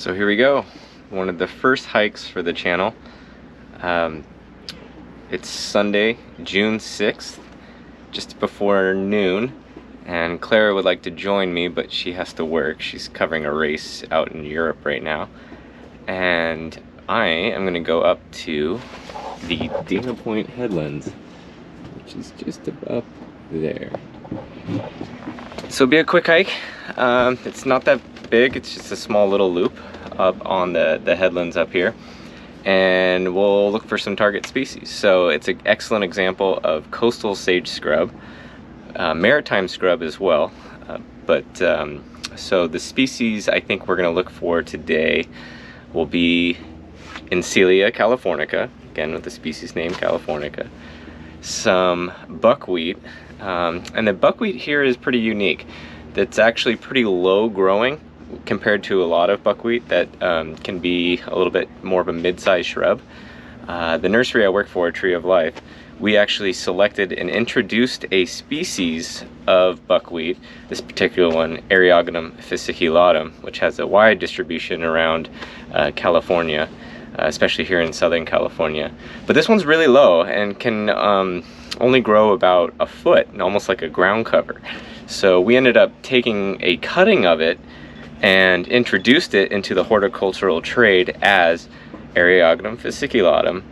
So here we go, one of the first hikes for the channel. It's Sunday, June 6th, just before noon, and Clara would like to join me, but she has to work. She's covering a race out in Europe right now. And I am going to go up to the Dana Point Headlands, which is just up there. So it'll be a quick hike. It's not that big, it's just a small little loop up on the headlands up here, and we'll look for some target species. So it's an excellent example of coastal sage scrub, maritime scrub as well, so the species I think we're going to look for today will be Encelia californica, again with the species name californica, some buckwheat, and the buckwheat here is pretty unique. That's actually pretty low growing compared to a lot of buckwheat that can be a little bit more of a mid-sized shrub. The nursery I work for, Tree of Life, we actually selected and introduced a species of buckwheat, this particular one, Eriogonum fasciculatum, which has a wide distribution around California, especially here in Southern California. But this one's really low and can only grow about a foot, almost like a ground cover. So we ended up taking a cutting of it and introduced it into the horticultural trade as Eriogonum fasciculatum,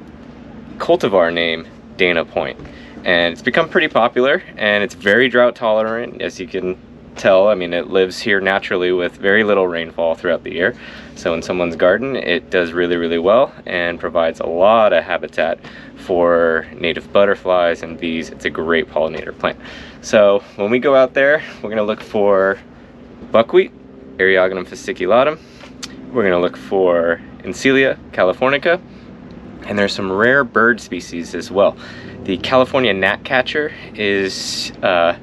cultivar name Dana Point. And it's become pretty popular, and it's very drought tolerant, as you can tell. I mean, it lives here naturally with very little rainfall throughout the year. So in someone's garden, it does really, really well and provides a lot of habitat for native butterflies and bees. It's a great pollinator plant. So when we go out there, we're gonna look for buckwheat, Eriogonum fasciculatum. We're going to look for Encelia californica, and there's some rare bird species as well. The California Gnatcatcher is, I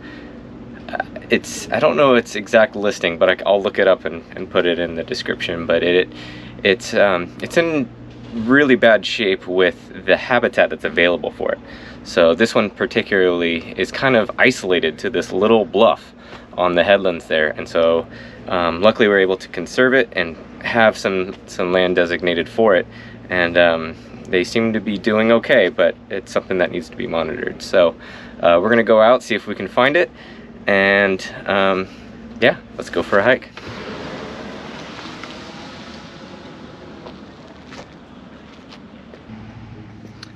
don't know its exact listing, but I'll look it up and put it in the description. But it's in really bad shape with the habitat that's available for it. So this one particularly is kind of isolated to this little bluff on the headlands there, and so luckily we're able to conserve it and have some land designated for it, and they seem to be doing okay, but it's something that needs to be monitored. So we're gonna go out, see if we can find it, and yeah, let's go for a hike.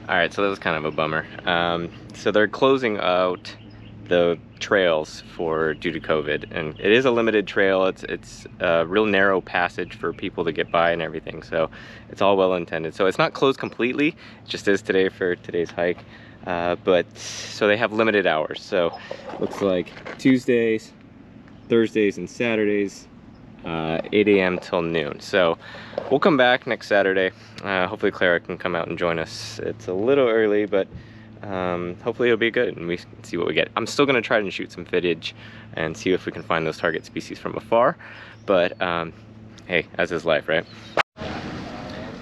Alright, so that was kind of a bummer. So they're closing out the trails due to COVID, and it is a limited trail. It's a real narrow passage for people to get by and everything, so it's all well intended. So it's not closed completely, it just is today for today's hike, but so they have limited hours. So looks like Tuesdays, Thursdays, and Saturdays, 8 a.m. till noon. So we'll come back next Saturday. Hopefully Clara can come out and join us. It's a little early, but hopefully it'll be good and we can see what we get. I'm still going to try and shoot some footage and see if we can find those target species from afar, but hey, as is life, right?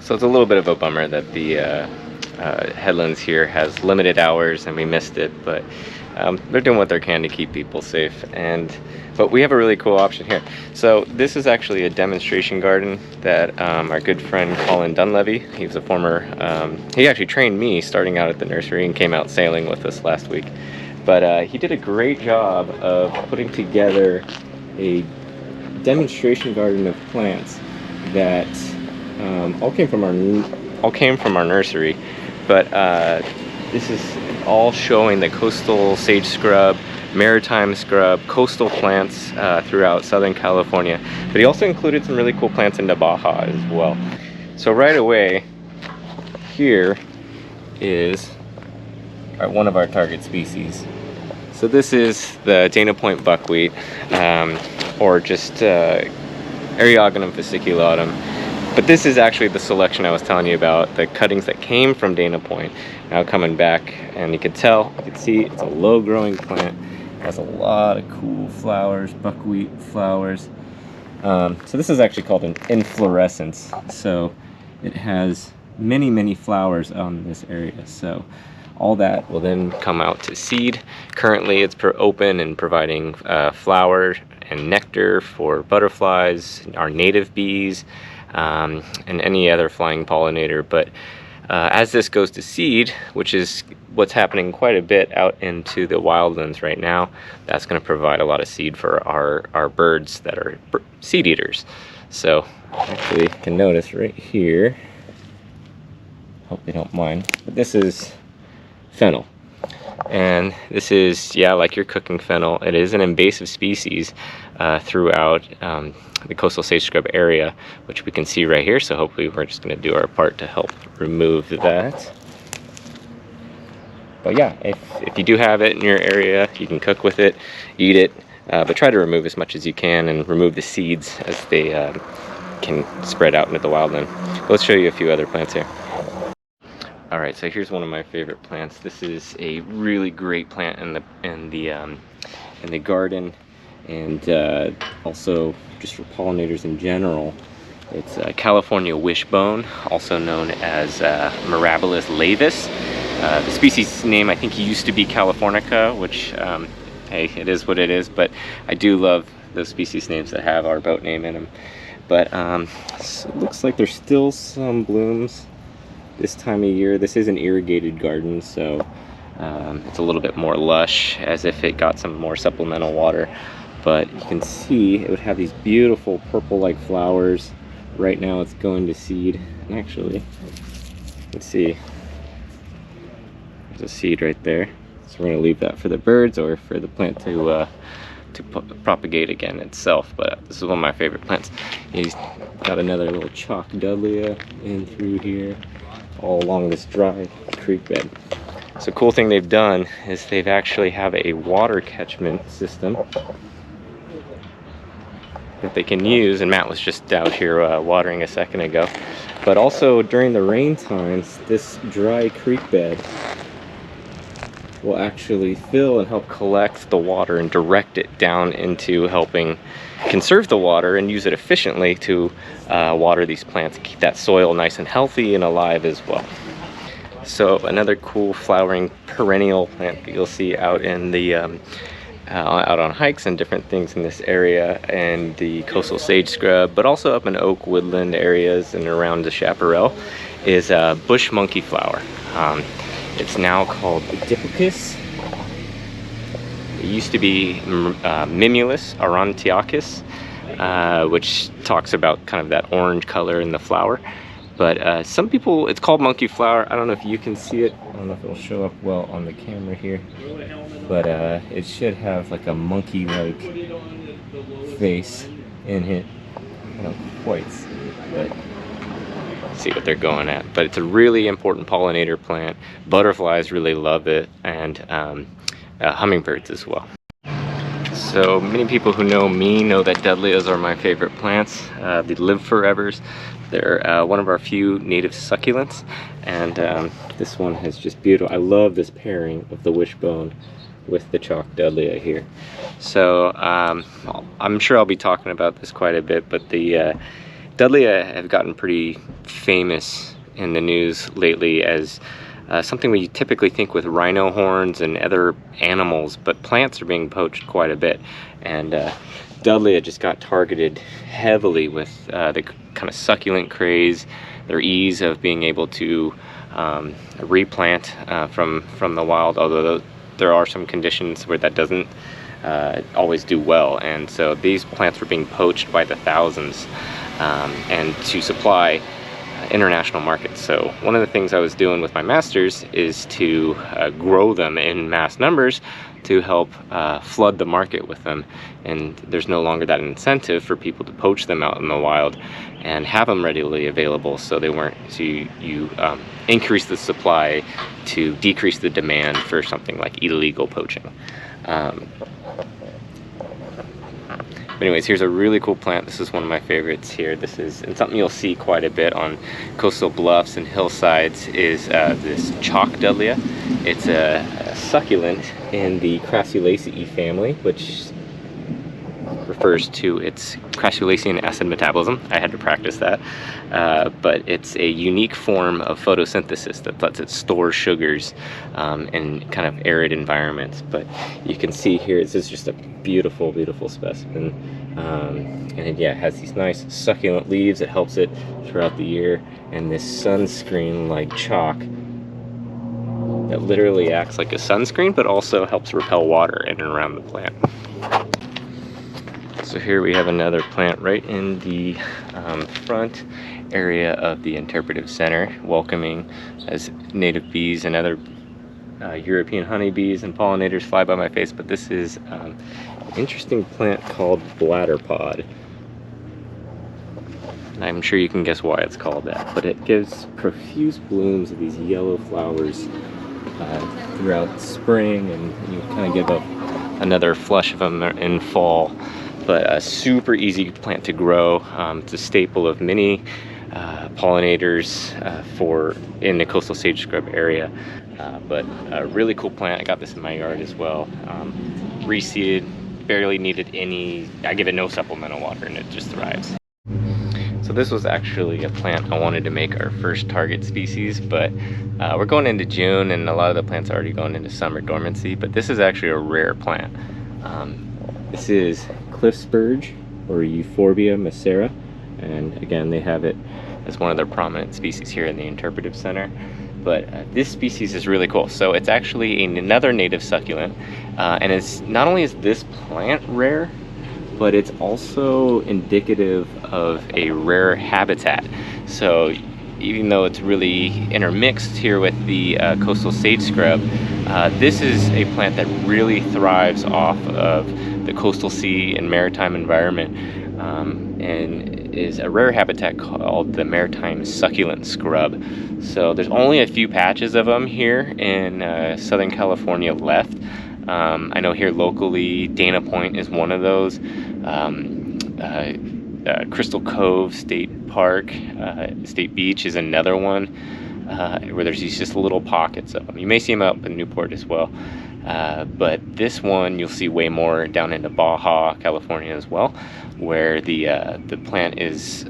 So it's a little bit of a bummer that the headlands here has limited hours and we missed it, but they're doing what they can to keep people safe. But we have a really cool option here. So this is actually a demonstration garden that our good friend Colin Dunleavy, he's a former, he actually trained me starting out at the nursery and came out sailing with us last week. But he did a great job of putting together a demonstration garden of plants that all came from our nursery. But this is all showing the coastal sage scrub, maritime scrub, coastal plants throughout Southern California. But he also included some really cool plants in Baja as well. So right away, here is one of our target species. So this is the Dana Point buckwheat, or just Eriogonum fasciculatum. But this is actually the selection I was telling you about, the cuttings that came from Dana Point, now coming back, and you can see it's a low growing plant. It has a lot of cool flowers, buckwheat flowers. So this is actually called an inflorescence. So it has many flowers on this area. So all that will then come out to seed. Currently it's open and providing flower and nectar for butterflies, our native bees, and any other flying pollinator. But as this goes to seed, which is what's happening quite a bit out into the wildlands right now, that's going to provide a lot of seed for our birds that are seed eaters. So actually you can notice right here, hope they don't mind, but this is fennel. And this is, yeah, like your cooking fennel, it is an invasive species throughout the coastal sage scrub area, which we can see right here. So hopefully we're just going to do our part to help remove that. But yeah, if you do have it in your area, you can cook with it, eat it, but try to remove as much as you can and remove the seeds as they can spread out into the wildland. Let's show you a few other plants here. All right, so here's one of my favorite plants. This is a really great plant in the garden, and also just for pollinators in general. It's California wishbone, also known as Mirabilis laevis. The species name I think used to be californica, which hey, it is what it is. But I do love those species names that have our boat name in them. But so it looks like there's still some blooms this time of year. This is an irrigated garden, so it's a little bit more lush, as if it got some more supplemental water. But you can see it would have these beautiful purple-like flowers. Right now it's going to seed, and actually, let's see, there's a seed right there. So we're going to leave that for the birds or for the plant to propagate again itself. But this is one of my favorite plants. He's got another little chalk Dudleya in through here, all along this dry creek bed. So cool thing they've done is they've actually have a water catchment system that they can use, and Matt was just out here watering a second ago. But also during the rain times, this dry creek bed will actually fill and help collect the water and direct it down into helping conserve the water and use it efficiently to water these plants, keep that soil nice and healthy and alive as well. So another cool flowering perennial plant that you'll see out in the out on hikes and different things in this area and the coastal sage scrub, but also up in oak woodland areas and around the chaparral, is bush monkeyflower. It's now called Diplacus. It used to be Mirabilis, aurantiacus, which talks about kind of that orange color in the flower. But some people, it's called monkeyflower. I don't know if you can see it. I don't know if it'll show up well on the camera here. But it should have like a monkey-like face in it. I don't quite see it, but see what they're going at. But it's a really important pollinator plant. Butterflies really love it, and hummingbirds as well. So many people who know me know that Dudleyas are my favorite plants. They live forevers. They're one of our few native succulents, and this one is just beautiful. I love this pairing of the wishbone with the chalk Dudleya here. So I'm sure I'll be talking about this quite a bit, but the Dudleya have gotten pretty famous in the news lately as something we typically think with rhino horns and other animals, but plants are being poached quite a bit. And Dudleya just got targeted heavily with the kind of succulent craze, their ease of being able to replant from the wild, although there are some conditions where that doesn't always do well. And so these plants were being poached by the thousands and to supply international markets. So one of the things I was doing with my masters is to grow them in mass numbers to help flood the market with them. And there's no longer that incentive for people to poach them out in the wild and have them readily available, so they weren't, so you increase the supply to decrease the demand for something like illegal poaching. But anyways, here's a really cool plant. This is one of my favorites here. This is, and something you'll see quite a bit on coastal bluffs and hillsides, is this chalk Dudleya. It's a succulent in the Crassulaceae family, which refers to its crassulacean acid metabolism. I had to practice that. But it's a unique form of photosynthesis that lets it store sugars in kind of arid environments. But you can see here, this is just a beautiful, beautiful specimen. And yeah, it has these nice succulent leaves. It helps it throughout the year, and this sunscreen like chalk that literally acts like a sunscreen, but also helps repel water in and around the plant. So here we have another plant right in the front area of the interpretive center, welcoming as native bees and other European honeybees and pollinators fly by my face. But this is an interesting plant called bladderpod. I'm sure you can guess why it's called that, but it gives profuse blooms of these yellow flowers throughout spring, and you kind of give up another flush of them in fall. But a super easy plant to grow. It's a staple of many pollinators in the coastal sage scrub area. But a really cool plant. I got this in my yard as well. Reseeded, barely needed any, I give it no supplemental water, and it just thrives. So this was actually a plant I wanted to make our first target species, but we're going into June and a lot of the plants are already going into summer dormancy, but this is actually a rare plant. This is cliff spurge, or Euphorbia macera, and again they have it as one of their prominent species here in the interpretive center. But this species is really cool. So it's actually another native succulent, and it's not only is this plant rare, but it's also indicative of a rare habitat. So even though it's really intermixed here with the coastal sage scrub, this is a plant that really thrives off of the coastal sea and maritime environment, and is a rare habitat called the Maritime succulent scrub. So there's only a few patches of them here in Southern California left. I know here locally, Dana Point is one of those. Crystal Cove State Park, State Beach is another one, where there's these just little pockets of them. You may see them up in Newport as well. But this one you'll see way more down into Baja, California as well, where the plant is,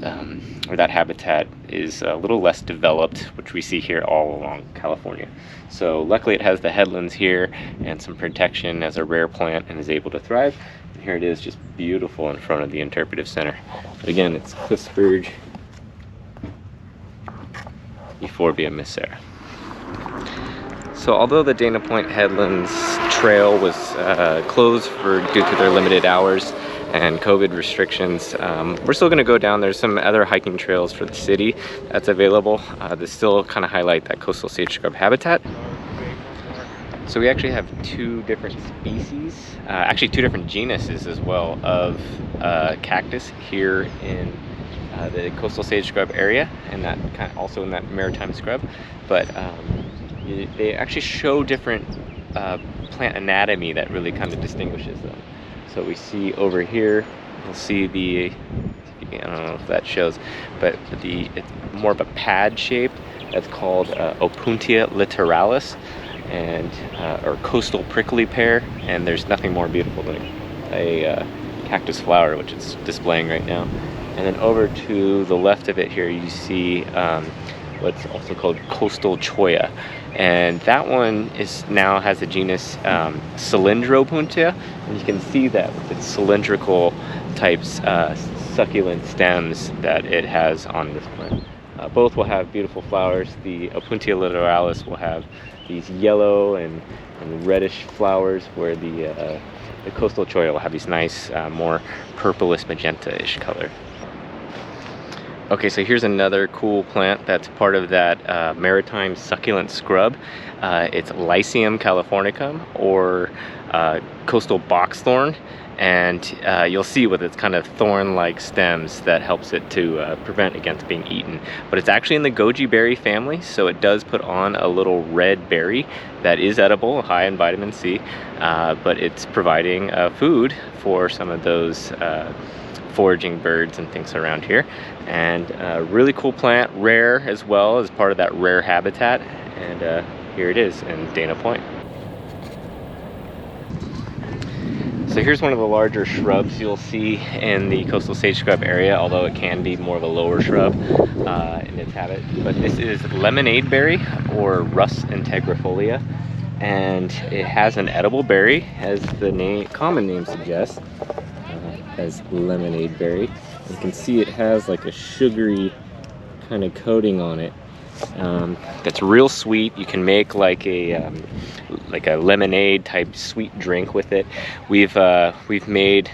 or that habitat is a little less developed, which we see here all along California. So luckily it has the headlands here and some protection as a rare plant and is able to thrive. And here it is, just beautiful in front of the interpretive center. But again, it's cliff spurge, Euphorbia macera. So although the Dana Point Headlands trail was closed due to their limited hours and COVID restrictions, we're still going to go down. There's some other hiking trails for the city that's available that still kind of highlight that coastal sage scrub habitat. So we actually have two different species, actually two different genuses as well, of cactus here in the coastal sage scrub area, and that kind of also in that maritime scrub. But they actually show different plant anatomy that really kind of distinguishes them. So we see over here, you'll see the, I don't know if that shows, but it's more of a pad shape that's called Opuntia littoralis, and or coastal prickly pear, and there's nothing more beautiful than a cactus flower, which it's displaying right now. And then over to the left of it here, you see what's also called coastal cholla, and that one now has the genus Cylindropuntia, and you can see that with its cylindrical types succulent stems that it has on this plant. Both will have beautiful flowers. The Opuntia littoralis will have these yellow and reddish flowers, where the coastal cholla will have these nice more purplish magenta-ish color. Okay, so here's another cool plant that's part of that maritime succulent scrub. It's Lycium californicum, or coastal boxthorn, and you'll see with its kind of thorn-like stems that helps it to prevent against being eaten. But it's actually in the goji berry family, so it does put on a little red berry that is edible, high in vitamin C, but it's providing food for some of those foraging birds and things around here. And a really cool plant, rare as well, as part of that rare habitat, and here it is in Dana Point. So here's one of the larger shrubs you'll see in the coastal sage scrub area, although it can be more of a lower shrub in its habit. But this is lemonade berry, or Rus integrifolia, and it has an edible berry, as the common name suggests. as lemonade berry. You can see it has like a sugary kind of coating on it. That's real sweet. You can make like a lemonade type sweet drink with it. We've made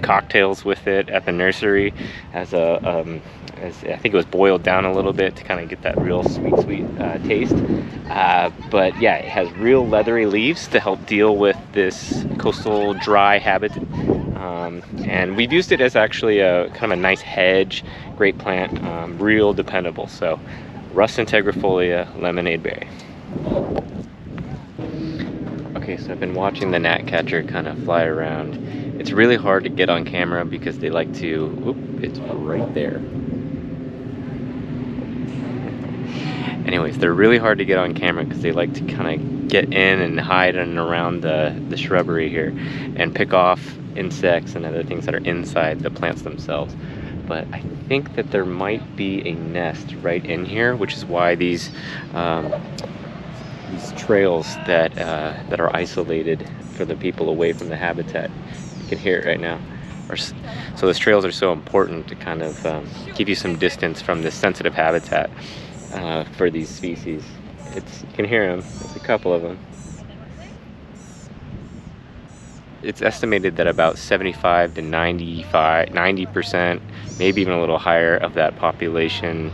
cocktails with it at the nursery as I think it was boiled down a little bit to kind of get that real sweet taste. But yeah, it has real leathery leaves to help deal with this coastal dry habitat. And we've used it as actually a kind of a nice hedge, great plant, real dependable. So Rust integrifolia lemonade berry. Okay, so I've been watching the gnatcatcher kind of fly around. It's really hard to get on camera because they like to, it's right there. Anyways, they're really hard to get on camera because they like to kind of get in and hide in and around the shrubbery here and pick off insects and other things that are inside the plants themselves. But I think that there might be a nest right in here, which is why these trails that are isolated for the people away from the habitat, you can hear it right now. So those trails are so important to kind of give you some distance from this sensitive habitat for these species. You can hear them. There's a couple of them. It's estimated that about 75 to 90%, maybe even a little higher of that population,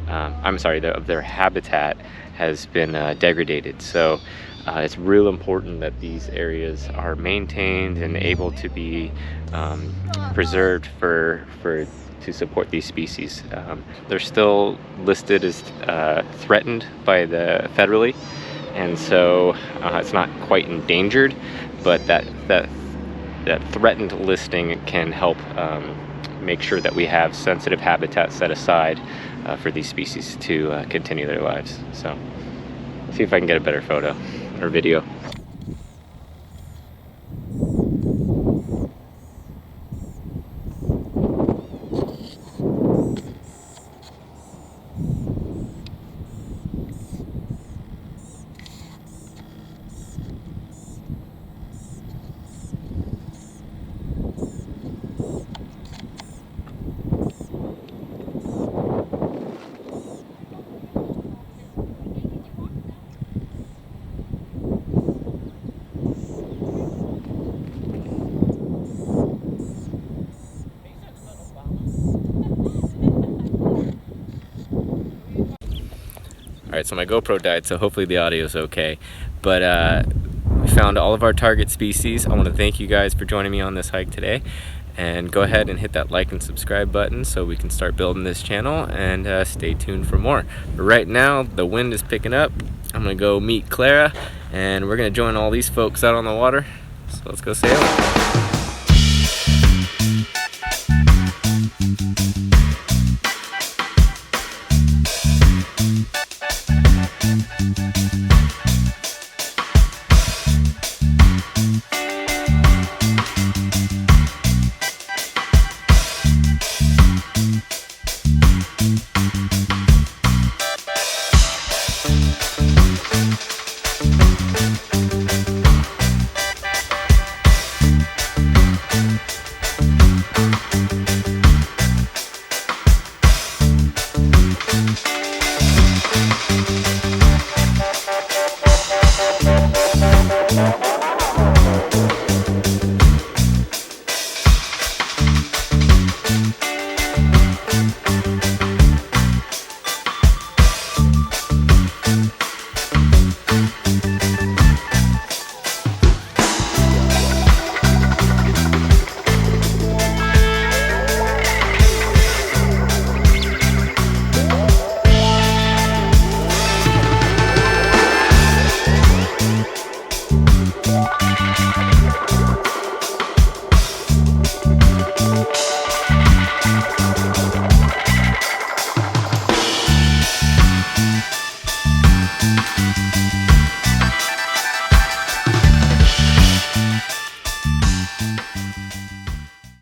of their habitat has been degraded. So it's real important that these areas are maintained and able to be preserved to support these species. They're still listed as threatened by the federally, and so it's not quite endangered, but that threatened listing can help make sure that we have sensitive habitat set aside for these species to continue their lives. So let's see if I can get a better photo or video. Alright, so my GoPro died, so hopefully the audio is okay. But we found all of our target species. I want to thank you guys for joining me on this hike today. And go ahead and hit that like and subscribe button so we can start building this channel, and stay tuned for more. But right now, the wind is picking up. I'm going to go meet Clara, and we're going to join all these folks out on the water. So let's go sailing.